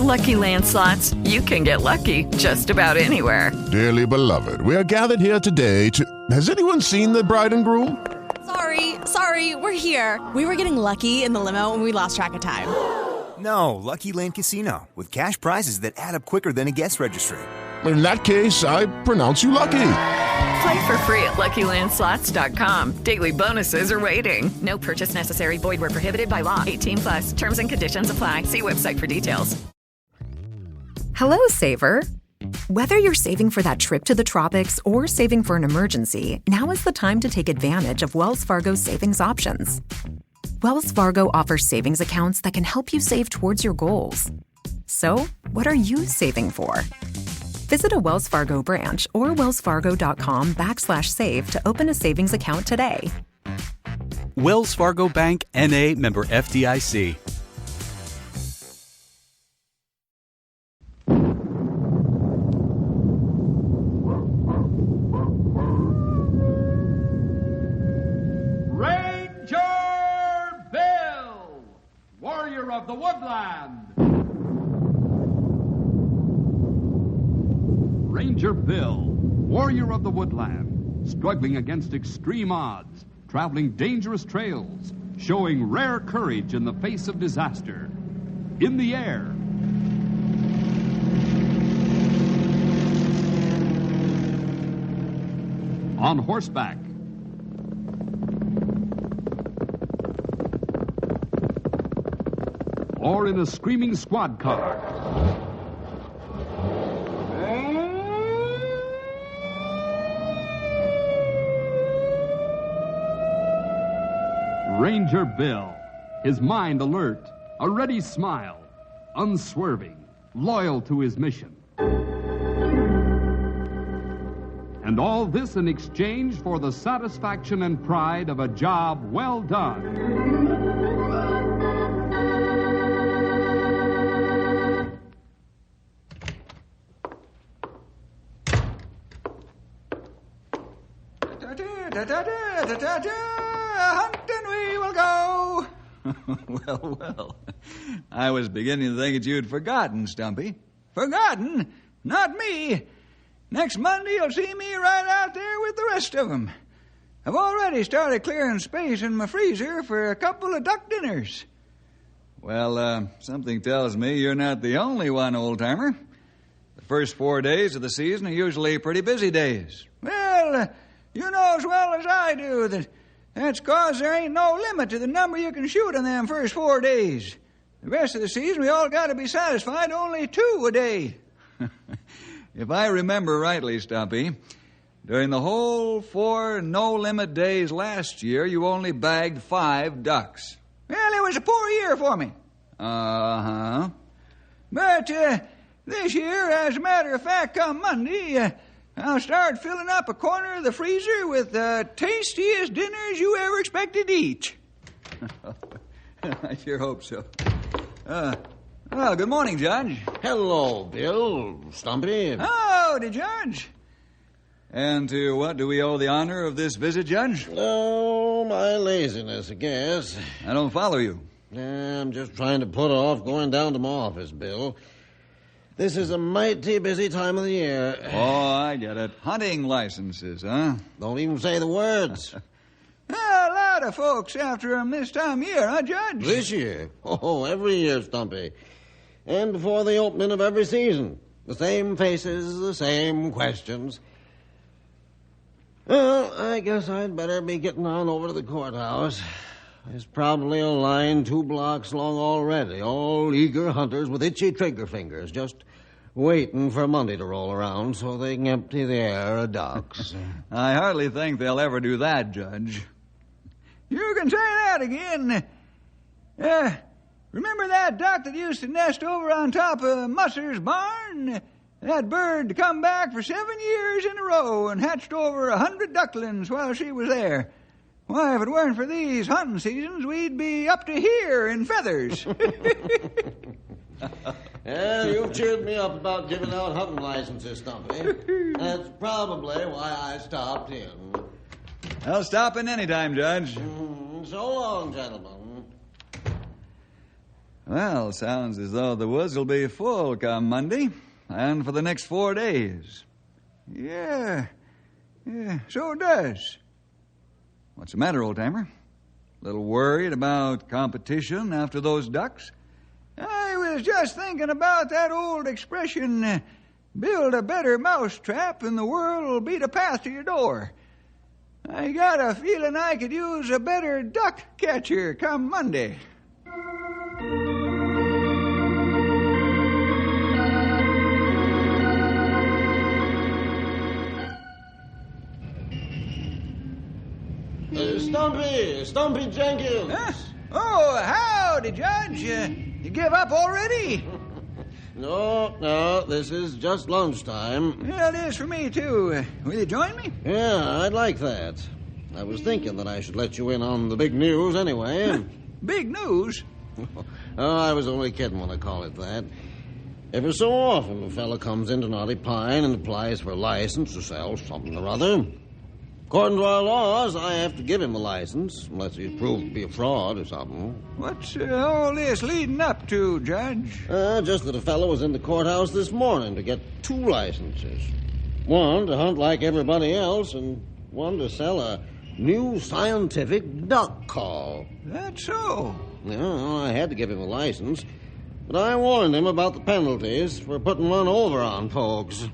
Lucky Land Slots, you can get lucky just about anywhere. Dearly beloved, we are gathered here today to... Has anyone seen the bride and groom? Sorry, we're here. We were getting lucky in the limo and we lost track of time. No, Lucky Land Casino, with cash prizes that add up quicker than a guest registry. In that case, I pronounce you lucky. Play for free at LuckyLandSlots.com. Daily bonuses are waiting. No purchase necessary. Void where prohibited by law. 18+. Terms and conditions apply. See website for details. Hello, Saver. Whether you're saving for that trip to the tropics or saving for an emergency, now is the time to take advantage of Wells Fargo's savings options. Wells Fargo offers savings accounts that can help you save towards your goals. So, what are you saving for? Visit a Wells Fargo branch or wellsfargo.com/save to open a savings account today. Wells Fargo Bank, N.A., member FDIC. Ranger Bill, warrior of the woodland. Ranger Bill, warrior of the woodland, struggling against extreme odds, traveling dangerous trails, showing rare courage in the face of disaster. In the air, on horseback, or in a screaming squad car. Ranger Bill, his mind alert, a ready smile, unswerving, loyal to his mission. And all this in exchange for the satisfaction and pride of a job well done. Hunting we will go. Well. I was beginning to think that you'd forgotten, Stumpy. Forgotten? Not me. Next Monday you'll see me right out there with the rest of them. I've already started clearing space in my freezer for a couple of duck dinners. Well, something tells me you're not the only one, old-timer. The first 4 days of the season are usually pretty busy days. Well, you know as well as I do that that's 'cause there ain't no limit to the number you can shoot in them first 4 days. The rest of the season, we all got to be satisfied only 2 a day. If I remember rightly, Stumpy, during the whole 4 no-limit days last year, you only bagged 5 ducks. Well, it was a poor year for me. Uh-huh. But this year, as a matter of fact, come Monday, I'll start filling up a corner of the freezer with the tastiest dinners you ever expected to eat. I sure hope so. Well, good morning, Judge. Hello, Bill. Stumpy. Howdy, Judge. And to what do we owe the honor of this visit, Judge? Oh, my laziness, I guess. I don't follow you. I'm just trying to put off going down to my office, Bill. This is a mighty busy time of the year. Oh, I get it. Hunting licenses, huh? Don't even say the words. A lot of folks after 'em this time of year, huh, Judge? This year? Oh, every year, Stumpy. And before the opening of every season. The same faces, the same questions. Well, I guess I'd better be getting on over to the courthouse. There's probably a line 2 blocks long already, all eager hunters with itchy trigger fingers, just waiting for Monday to roll around so they can empty the air of ducks. I hardly think they'll ever do that, Judge. You can say that again. Remember that duck that used to nest over on top of Musser's barn? That bird come back for 7 years in a row and hatched over 100 ducklings while she was there. Why, if it weren't for these hunting seasons, we'd be up to here in feathers. Well, you've cheered me up about giving out hunting licenses, Stumpy. That's probably why I stopped in. I'll stop in any time, Judge. So long, gentlemen. Well, sounds as though the woods will be full come Monday, and for the next 4 days. Yeah, so it does. What's the matter, old-timer? A little worried about competition after those ducks? I was just thinking about that old expression, build a better mousetrap and the world will beat a path to your door. I got a feeling I could use a better duck catcher come Monday. Stumpy Jenkins. Huh? Oh, howdy, Judge. You give up already? No, this is just lunchtime. Well, it is for me, too. Will you join me? Yeah, I'd like that. I was thinking that I should let you in on the big news anyway. Big news? Oh, I was only kidding when I call it that. Every so often, a fella comes into Knotty Pine and applies for a license to sell something or other. According to our laws, I have to give him a license, unless he's proved to be a fraud or something. What's all this leading up to, Judge? Just that a fellow was in the courthouse this morning to get 2 licenses. One to hunt like everybody else, and one to sell a new scientific duck call. That's so? Yeah, I had to give him a license, but I warned him about the penalties for putting one over on folks.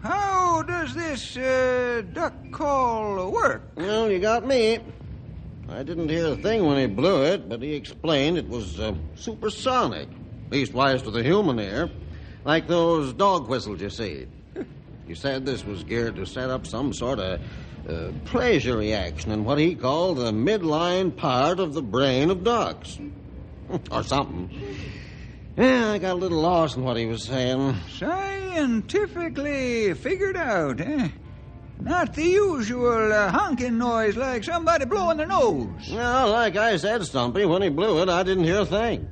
How does this duck call work? Well, you got me. I didn't hear a thing when he blew it, but he explained it was supersonic, leastwise to the human ear, like those dog whistles you see. He said this was geared to set up some sort of pleasure reaction in what he called the midline part of the brain of ducks. Or something. Yeah, I got a little lost in what he was saying. Scientifically figured out, eh? Not the usual honking noise like somebody blowing their nose. Well, like I said, Stumpy, when he blew it, I didn't hear a thing.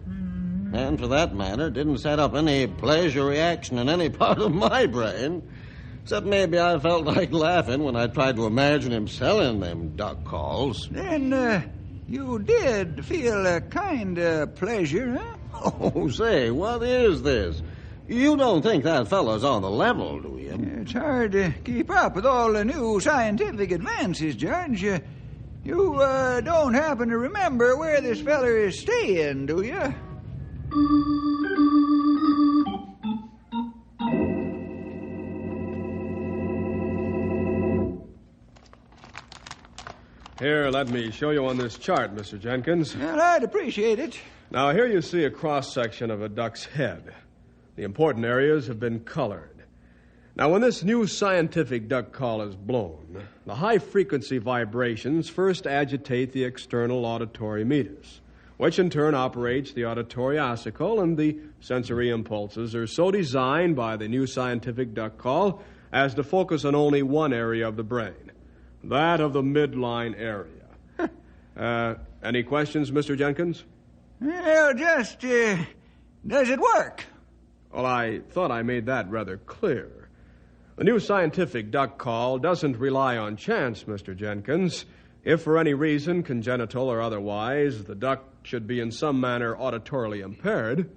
And for that matter, didn't set up any pleasure reaction in any part of my brain. Except maybe I felt like laughing when I tried to imagine him selling them duck calls. Then you did feel a kind of pleasure, huh? Oh, say, what is this? You don't think that fellow's on the level, do you? It's hard to keep up with all the new scientific advances, Judge. You don't happen to remember where this feller is staying, do you? Here, let me show you on this chart, Mr. Jenkins. Well, I'd appreciate it. Now, here you see a cross-section of a duck's head. The important areas have been colored. Now, when this new scientific duck call is blown, the high-frequency vibrations first agitate the external auditory meatus, which in turn operates the auditory ossicle, and the sensory impulses are so designed by the new scientific duck call as to focus on only one area of the brain, that of the midline area. Any questions, Mr. Jenkins? Well, just, does it work? Well, I thought I made that rather clear. The new scientific duck call doesn't rely on chance, Mr. Jenkins. If for any reason, congenital or otherwise, the duck should be in some manner auditorily impaired,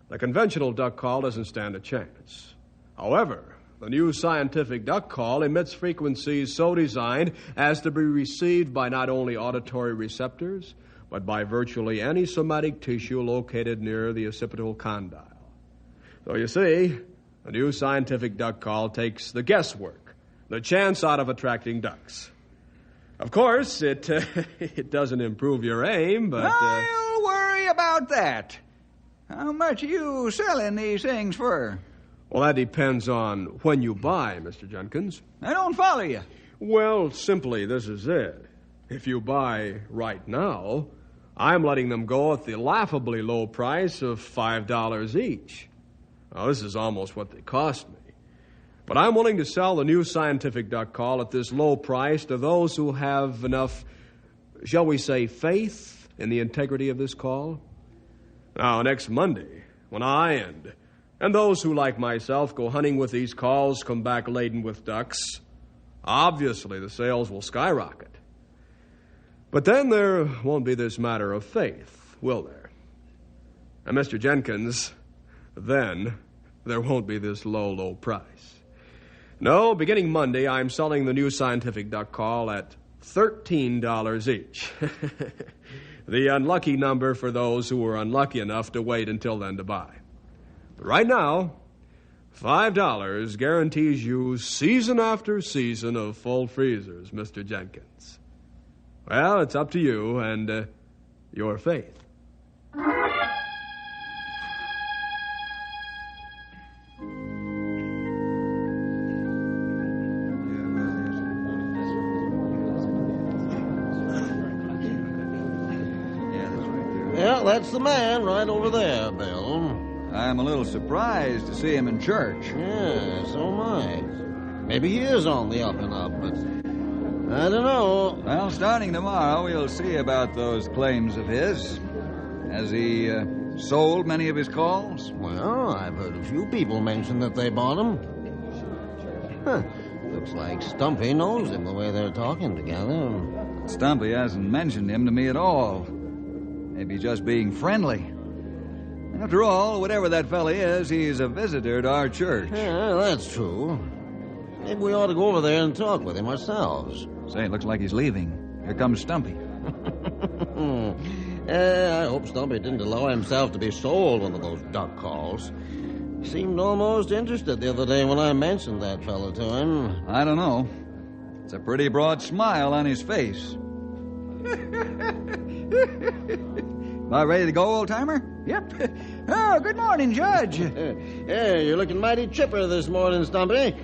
the conventional duck call doesn't stand a chance. However, the new scientific duck call emits frequencies so designed as to be received by not only auditory receptors, but by virtually any somatic tissue located near the occipital condyle. So you see, the new scientific duck call takes the guesswork, the chance out of attracting ducks. Of course, it doesn't improve your aim, but... I'll worry about that. How much are you selling these things for? Well, that depends on when you buy, Mr. Jenkins. I don't follow you. Well, simply, this is it. If you buy right now, I'm letting them go at the laughably low price of $5 each. Now, this is almost what they cost me. But I'm willing to sell the new scientific duck call at this low price to those who have enough, shall we say, faith in the integrity of this call. Now, next Monday, when I and those who, like myself, go hunting with these calls come back laden with ducks, obviously the sales will skyrocket. But then there won't be this matter of faith, will there? And Mr. Jenkins, then there won't be this low price. No, beginning Monday, I'm selling the new scientific duck call at $13 each. The unlucky number for those who were unlucky enough to wait until then to buy. But right now, $5 guarantees you season after season of full freezers, Mr. Jenkins. Well, it's up to you and your faith. Yeah, that's the man right over there, Bill. I'm a little surprised to see him in church. Yeah, so am I. Maybe he is on the up and up, but I don't know. Well, starting tomorrow, we'll see about those claims of his. Has he sold many of his calls? Well, I've heard a few people mention that they bought him. Huh. Looks like Stumpy knows him the way they're talking together. Stumpy hasn't mentioned him to me at all. Maybe just being friendly. After all, whatever that fella is, he's a visitor to our church. Yeah, that's true. Maybe we ought to go over there and talk with him ourselves. Say, it looks like he's leaving. Here comes Stumpy. I hope Stumpy didn't allow himself to be sold one of those duck calls. He seemed almost interested the other day when I mentioned that fellow to him. I don't know. It's a pretty broad smile on his face. About ready to go, old-timer? Yep. Oh, good morning, Judge. Yeah, you're looking mighty chipper this morning, Stumpy.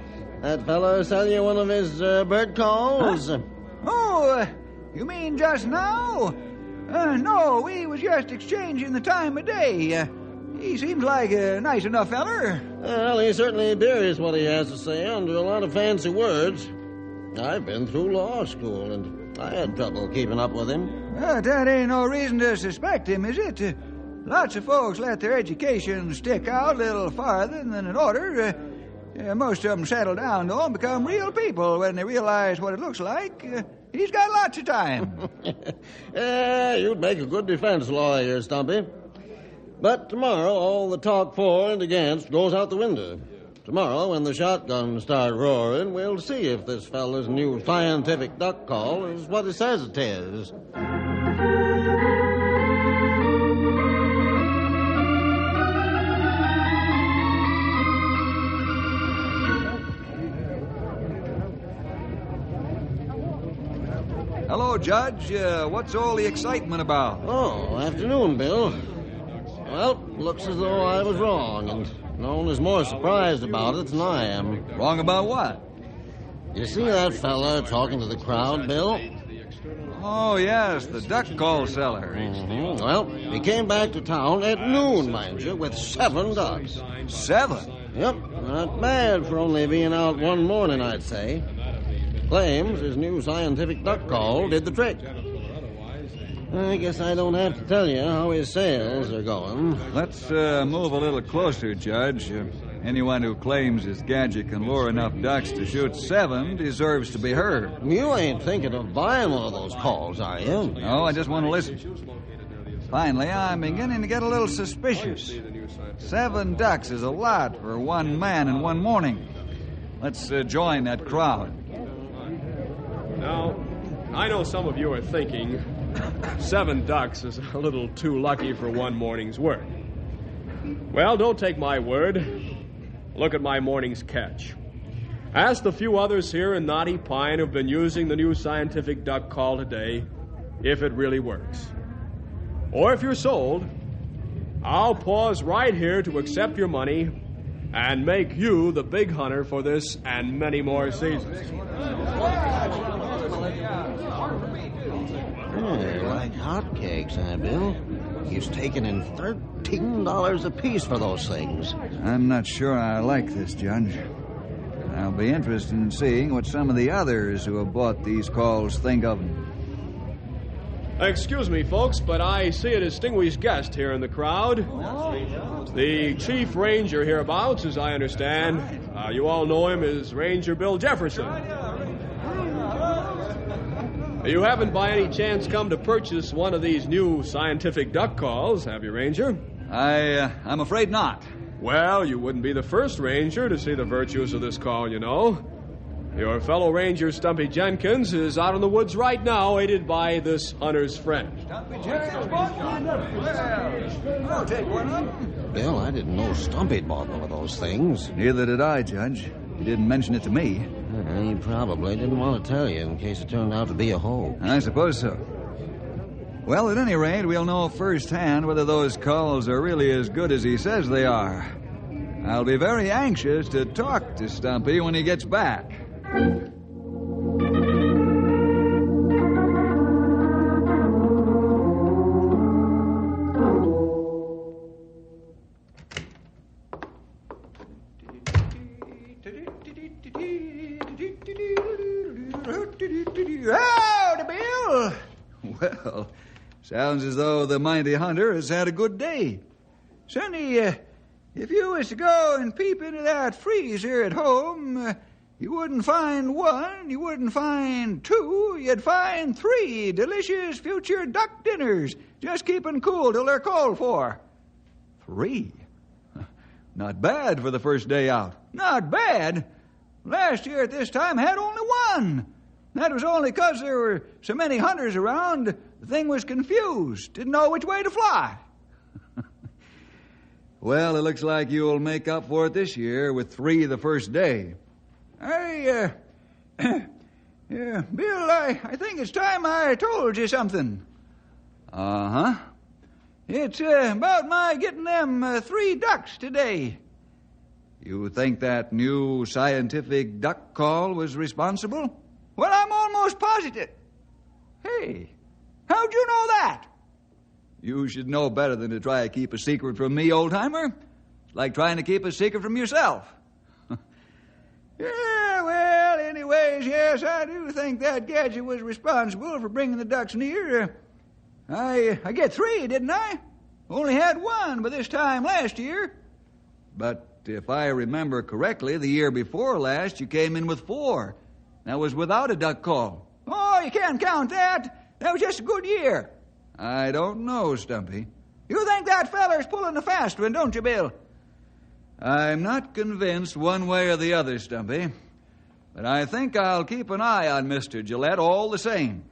That fellow sell you one of his bird calls? Huh? Oh, you mean just now? No, we was just exchanging the time of day. He seems like a nice enough feller. Well, he certainly bears what he has to say under a lot of fancy words. I've been through law school, and I had trouble keeping up with him. That ain't no reason to suspect him, is it? Lots of folks let their education stick out a little farther than it oughter. Most of them settle down, though, and become real people when they realize what it looks like. He's got lots of time. You'd make a good defense lawyer, Stumpy. But tomorrow, all the talk for and against goes out the window. Tomorrow, when the shotguns start roaring, we'll see if this fella's new scientific duck call is what it says it is. Hello, Judge. What's all the excitement about? Oh, afternoon, Bill. Well, looks as though I was wrong, and no one is more surprised about it than I am. Wrong about what? You see that fella talking to the crowd, Bill? Oh, yes, the duck call seller. Mm-hmm. Well, he came back to town at noon, mind you, with 7 ducks. 7? Yep, not bad for only being out one morning, I'd say. Claims his new scientific duck call did the trick. I guess I don't have to tell you how his sales are going. Let's move a little closer, Judge. Anyone who claims his gadget can lure enough ducks to shoot 7 deserves to be heard. You ain't thinking of buying one of those calls, are you? No, I just want to listen. Finally, I'm beginning to get a little suspicious. 7 ducks is a lot for one man in one morning. Let's join that crowd. Now, I know some of you are thinking 7 ducks is a little too lucky for one morning's work. Well, don't take my word. Look at my morning's catch. Ask the few others here in Knotty Pine who've been using the new scientific duck call today if it really works. Or if you're sold, I'll pause right here to accept your money and make you the big hunter for this and many more seasons. Like hotcakes, huh, Bill? He's taking in $13 apiece for those things. I'm not sure I like this, Judge. I'll be interested in seeing what some of the others who have bought these calls think of them. Excuse me, folks, but I see a distinguished guest here in the crowd. The chief ranger hereabouts, as I understand. You all know him as Ranger Bill Jefferson. You haven't by any chance come to purchase one of these new scientific duck calls, have you, Ranger? I'm afraid not. Well, you wouldn't be the first ranger to see the virtues of this call, you know. Your fellow ranger, Stumpy Jenkins, is out in the woods right now, aided by this hunter's friend. Stumpy Jenkins bought one? Well, I'll take one of them. Bill, I didn't know Stumpy'd bought one of those things. Neither did I, Judge. He didn't mention it to me. He probably didn't want to tell you in case it turned out to be a hoax. I suppose so. Well, at any rate, we'll know firsthand whether those calls are really as good as he says they are. I'll be very anxious to talk to Stumpy when he gets back. Howdy, Bill. Well, sounds as though the mighty hunter has had a good day. Sonny, if you was to go and peep into that freezer at home, you wouldn't find one, you wouldn't find two, you'd find 3 delicious future duck dinners, just keeping cool till they're called for. 3? Not bad for the first day out. Not bad? Last year at this time had only 1. That was only 'cause there were so many hunters around, the thing was confused, didn't know which way to fly. Well, it looks like you'll make up for it this year with 3 the first day. Bill, I think it's time I told you something. Uh-huh. It's about my getting them 3 ducks today. You think that new scientific duck call was responsible? Well, I'm almost positive. Hey, how'd you know that? You should know better than to try to keep a secret from me, old-timer. It's like trying to keep a secret from yourself. Yeah, well, anyways, yes, I do think that gadget was responsible for bringing the ducks near. I get 3, didn't I? Only had 1 by this time last year. But if I remember correctly, the year before last, you came in with 4. That was without a duck call. Oh, you can't count that. That was just a good year. I don't know, Stumpy. You think that feller's pulling a fast one, don't you, Bill? I'm not convinced one way or the other, Stumpy. But I think I'll keep an eye on Mr. Gillette all the same.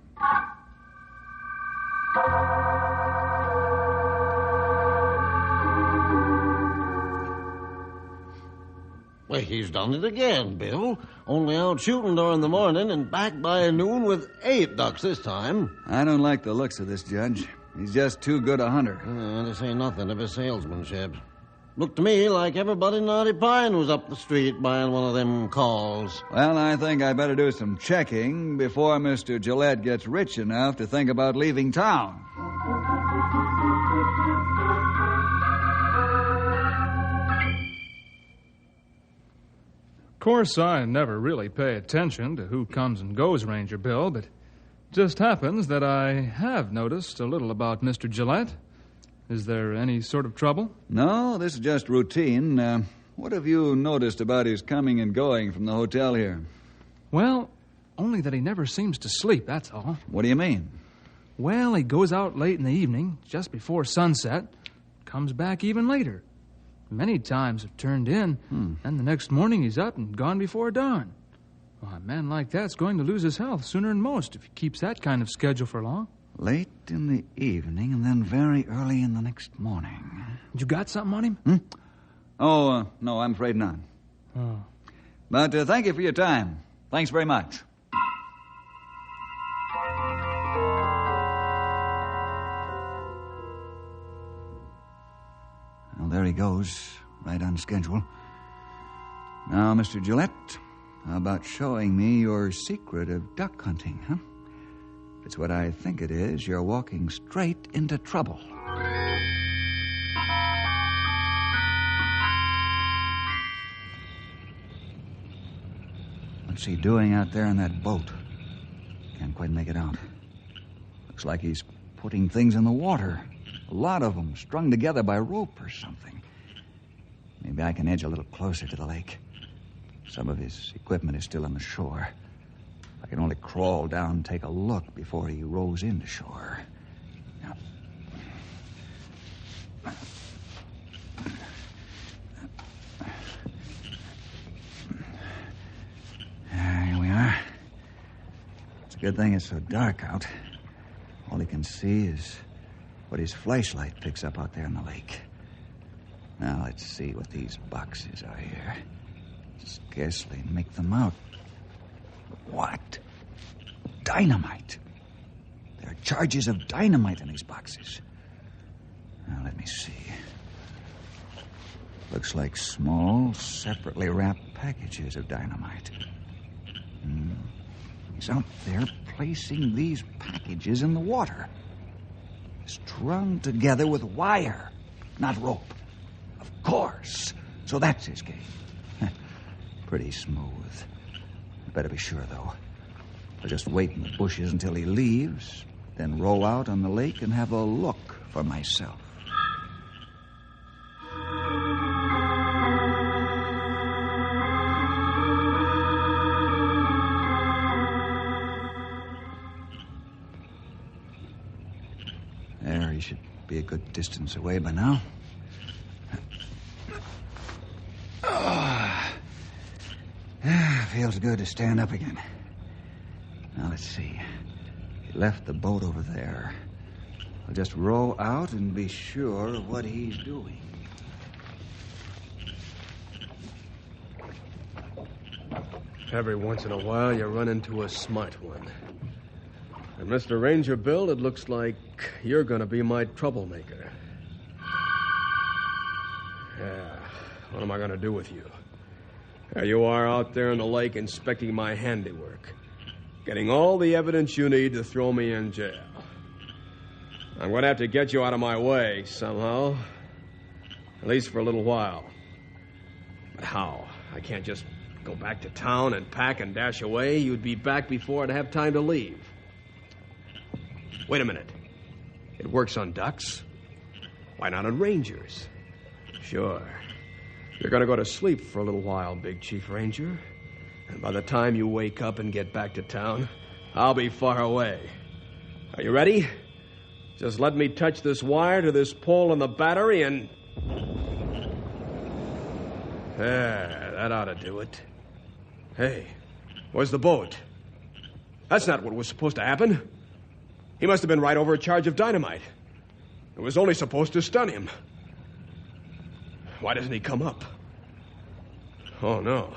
Well, he's done it again, Bill. Only out shooting during the morning and back by noon with 8 ducks this time. I don't like the looks of this, Judge. He's just too good a hunter. To say nothing of his salesmanship. Looked to me like everybody in Knotty Pine was up the street buying one of them calls. Well, I think I better do some checking before Mr. Gillette gets rich enough to think about leaving town. Of course, I never really pay attention to who comes and goes, Ranger Bill, but it just happens that I have noticed a little about Mr. Gillette. Is there any sort of trouble? No, this is just routine. What have you noticed about his coming and going from the hotel here? Well, only that he never seems to sleep, that's all. What do you mean? Well, he goes out late in the evening, just before sunset, comes back even later. Many times have turned in, and the next morning he's up and gone before dawn. Well, a man like that's going to lose his health sooner than most if he keeps that kind of schedule for long. Late in the evening and then very early in the next morning. You got something on him? Oh, no, I'm afraid not. Oh. But thank you for your time. Thanks very much. Well, there he goes, right on schedule. Now, Mr. Gillette, how about showing me your secret of duck hunting, huh? If it's what I think it is, you're walking straight into trouble. What's he doing out there in that boat? Can't quite make it out. Looks like he's putting things in the water. A lot of them strung together by rope or something. Maybe I can edge a little closer to the lake. Some of his equipment is still on the shore. I can only crawl down and take a look before he rows into shore. Now. Good thing it's so dark out. All he can see is what his flashlight picks up out there in the lake. Now, let's see what these boxes are here. Scarcely make them out. What? Dynamite. There are charges of dynamite in these boxes. Now, let me see. Looks like small, separately wrapped packages of dynamite. He's out there placing these packages in the water. Strung together with wire, not rope. Of course. So that's his game. Pretty smooth. Better be sure, though. I'll just wait in the bushes until he leaves, then row out on the lake and have a look for myself. There, he should be a good distance away by now. Feels good to stand up again. Now, let's see. He left the boat over there. I'll just row out and be sure of what he's doing. Every once in a while, you run into a smart one. And Mr. Ranger Bill, it looks like you're going to be my troublemaker. Yeah, what am I going to do with you? There you are out there in the lake inspecting my handiwork, getting all the evidence you need to throw me in jail. I'm going to have to get you out of my way somehow, at least for a little while. But how? I can't just go back to town and pack and dash away. You'd be back before I'd have time to leave. Wait a minute. It works on ducks. Why not on rangers? Sure. You're going to go to sleep for a little while, Big Chief Ranger. And by the time you wake up and get back to town, I'll be far away. Are you ready? Just let me touch this wire to this pole in the battery and... There, that ought to do it. Hey, where's the boat? That's not what was supposed to happen. He must have been right over a charge of dynamite. It was only supposed to stun him. Why doesn't he come up? Oh, no.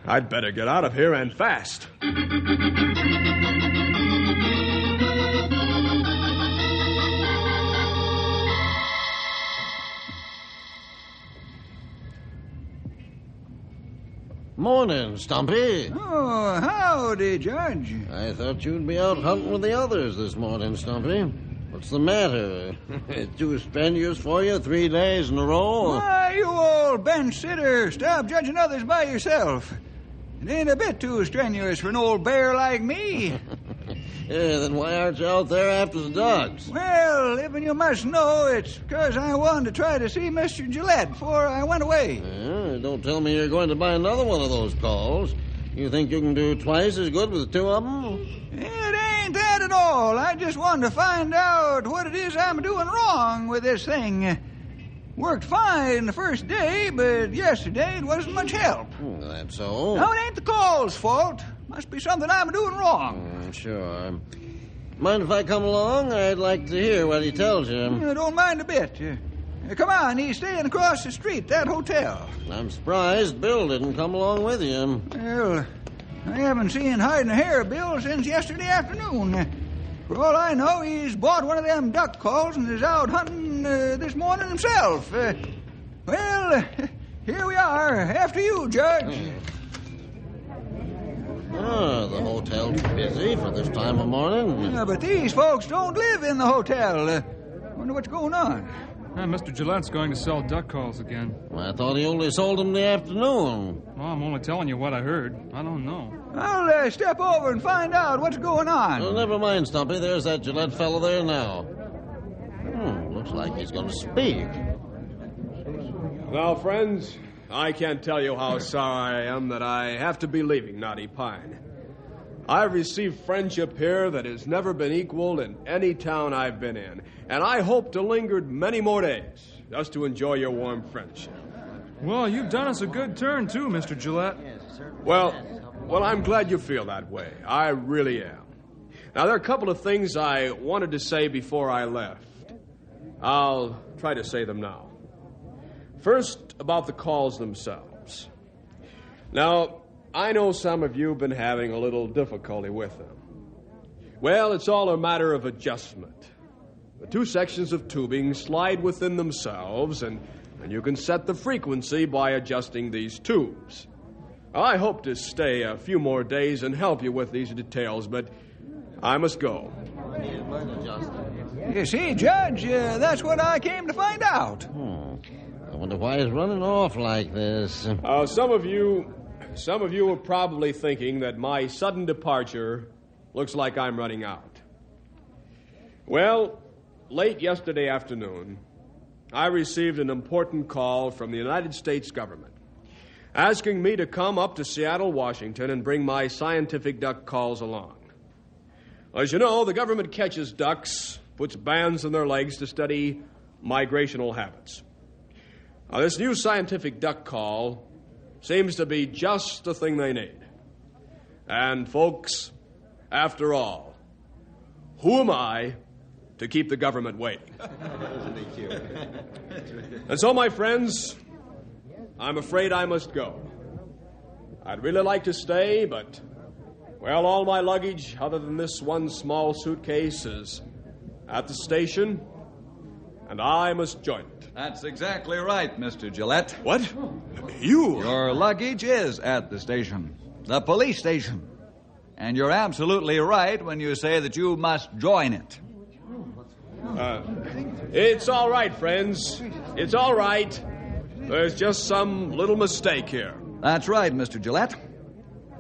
I'd better get out of here and fast. Morning, Stumpy. Oh, howdy, Judge. I thought you'd be out hunting with the others this morning, Stumpy. What's the matter? Too strenuous for you 3 days in a row? Why, you old bench sitter, stop judging others by yourself. It ain't a bit too strenuous for an old bear like me. Yeah, then why aren't you out there after the dogs? Well, even you must know it's because I wanted to try to see Mr. Gillette before I went away. Don't tell me you're going to buy another one of those calls. You think you can do twice as good with 2 of them? It ain't that at all. I just wanted to find out what it is I'm doing wrong with this thing. Worked fine the first day, but yesterday it wasn't much help. That's so. Now, it ain't the call's fault. Must be something I'm doing wrong. Sure. Mind if I come along? I'd like to hear what he tells you. Don't mind a bit. Come on, he's staying across the street, that hotel. I'm surprised Bill didn't come along with you. Well, I haven't seen hide and hair of Bill since yesterday afternoon. For all I know, he's bought one of them duck calls and is out hunting this morning himself. Well, here we are. After you, Judge. The hotel's busy for this time of morning. But these folks don't live in the hotel. Wonder what's going on. Mr. Gillette's going to sell duck calls again. I thought he only sold them in the afternoon. Well, I'm only telling you what I heard. I don't know. I'll step over and find out what's going on. Well, never mind, Stumpy. There's that Gillette fellow there now. Looks like he's going to speak. Well, friends, I can't tell you how sorry I am that I have to be leaving Knotty Pine. I've received friendship here that has never been equaled in any town I've been in, and I hope to linger many more days just to enjoy your warm friendship. Well, you've done us a good turn, too, Mr. Gillette. Well, Well, I'm glad you feel that way. I really am. Now, there are a couple of things I wanted to say before I left. I'll try to say them now. First, about the calls themselves. Now, I know some of you have been having a little difficulty with them. Well, it's all a matter of adjustment. The two sections of tubing slide within themselves, and you can set the frequency by adjusting these tubes. I hope to stay a few more days and help you with these details, but I must go. You see, Judge, that's what I came to find out. I wonder why he's running off like this. Some of you are probably thinking that my sudden departure looks like I'm running out. Well, late yesterday afternoon, I received an important call from the United States government asking me to come up to Seattle, Washington, and bring my scientific duck calls along. As you know, the government catches ducks, puts bands on their legs to study migrational habits. Now, this new scientific duck call seems to be just the thing they need. And, folks, after all, who am I to keep the government waiting? Isn't he cute? And so, my friends, I'm afraid I must go. I'd really like to stay, but, well, all my luggage, other than this one small suitcase, is at the station, and I must join it. That's exactly right, Mr. Gillette. What? You? Your luggage is at the station, the police station. And you're absolutely right when you say that you must join it. It's all right, friends. It's all right. There's just some little mistake here. That's right, Mr. Gillette.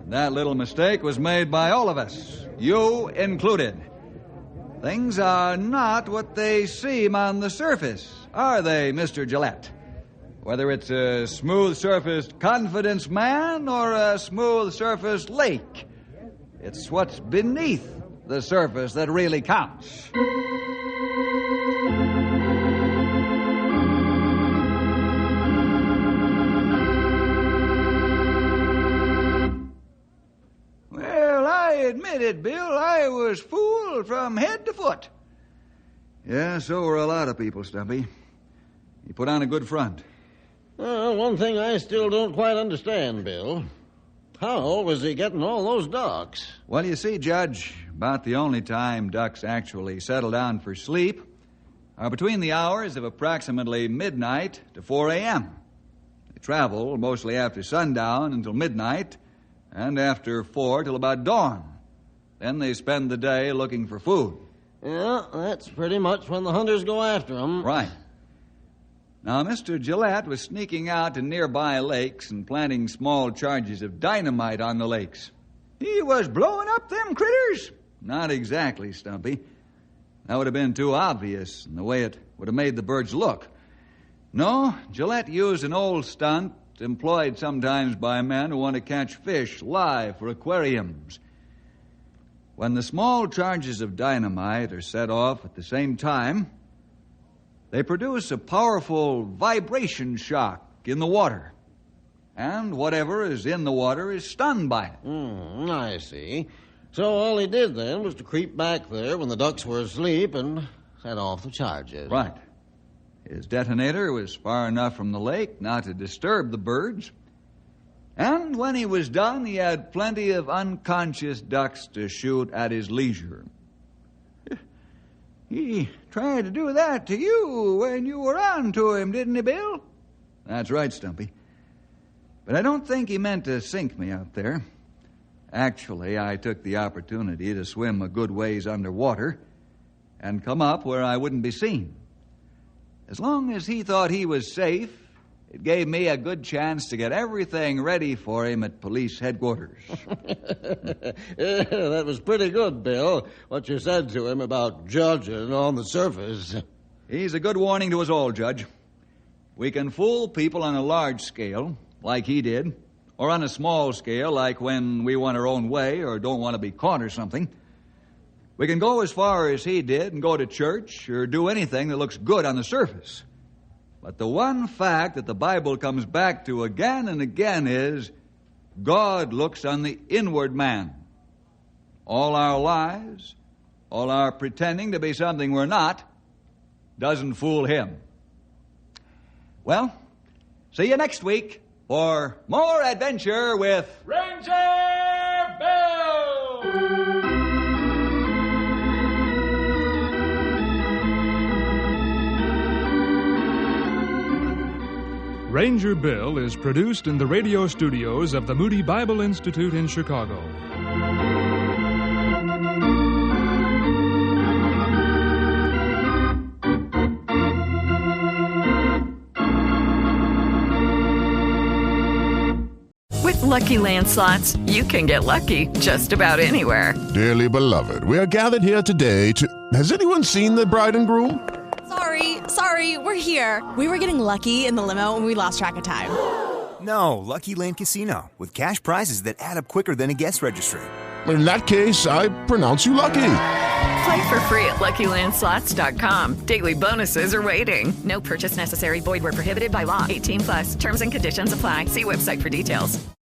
That little mistake was made by all of us, you included. Things are not what they seem on the surface, are they, Mr. Gillette? Whether it's a smooth-surfaced confidence man or a smooth-surfaced lake, it's what's beneath the surface that really counts. Well, I admit it, Bill. I was fooled from head to foot. Yeah, so were a lot of people, Stumpy. You put on a good front. Well, one thing I still don't quite understand, Bill. How was he getting all those ducks? Well, you see, Judge, about the only time ducks actually settle down for sleep are between the hours of approximately midnight to 4 a.m. They travel mostly after sundown until midnight, and after 4 till about dawn. Then they spend the day looking for food. Yeah, that's pretty much when the hunters go after them. Right. Now, Mr. Gillette was sneaking out to nearby lakes and planting small charges of dynamite on the lakes. He was blowing up them critters? Not exactly, Stumpy. That would have been too obvious in the way it would have made the birds look. No, Gillette used an old stunt employed sometimes by men who want to catch fish live for aquariums. When the small charges of dynamite are set off at the same time, they produce a powerful vibration shock in the water. And whatever is in the water is stunned by it. I see. So all he did then was to creep back there when the ducks were asleep and set off the charges. Right. His detonator was far enough from the lake not to disturb the birds. And when he was done, he had plenty of unconscious ducks to shoot at his leisure. He tried to do that to you when you were on to him, didn't he, Bill? That's right, Stumpy. But I don't think he meant to sink me out there. Actually, I took the opportunity to swim a good ways underwater and come up where I wouldn't be seen. As long as he thought he was safe, it gave me a good chance to get everything ready for him at police headquarters. Yeah, that was pretty good, Bill, what you said to him about judging on the surface. He's a good warning to us all, Judge. We can fool people on a large scale, like he did, or on a small scale, like when we want our own way or don't want to be caught or something. We can go as far as he did and go to church or do anything that looks good on the surface. But the one fact that the Bible comes back to again and again is God looks on the inward man. All our lies, all our pretending to be something we're not, doesn't fool Him. Well, see you next week for more adventure with Ranger Bill! Ranger Bill is produced in the radio studios of the Moody Bible Institute in Chicago. With Lucky Land Slots, you can get lucky just about anywhere. Dearly beloved, we are gathered here today to... Has anyone seen the bride and groom? Sorry, we're here. We were getting lucky in the limo and we lost track of time. No, Lucky Land Casino, with cash prizes that add up quicker than a guest registry. In that case, I pronounce you lucky. Play for free at LuckyLandSlots.com. Daily bonuses are waiting. No purchase necessary. Void where prohibited by law. 18+. Terms and conditions apply. See website for details.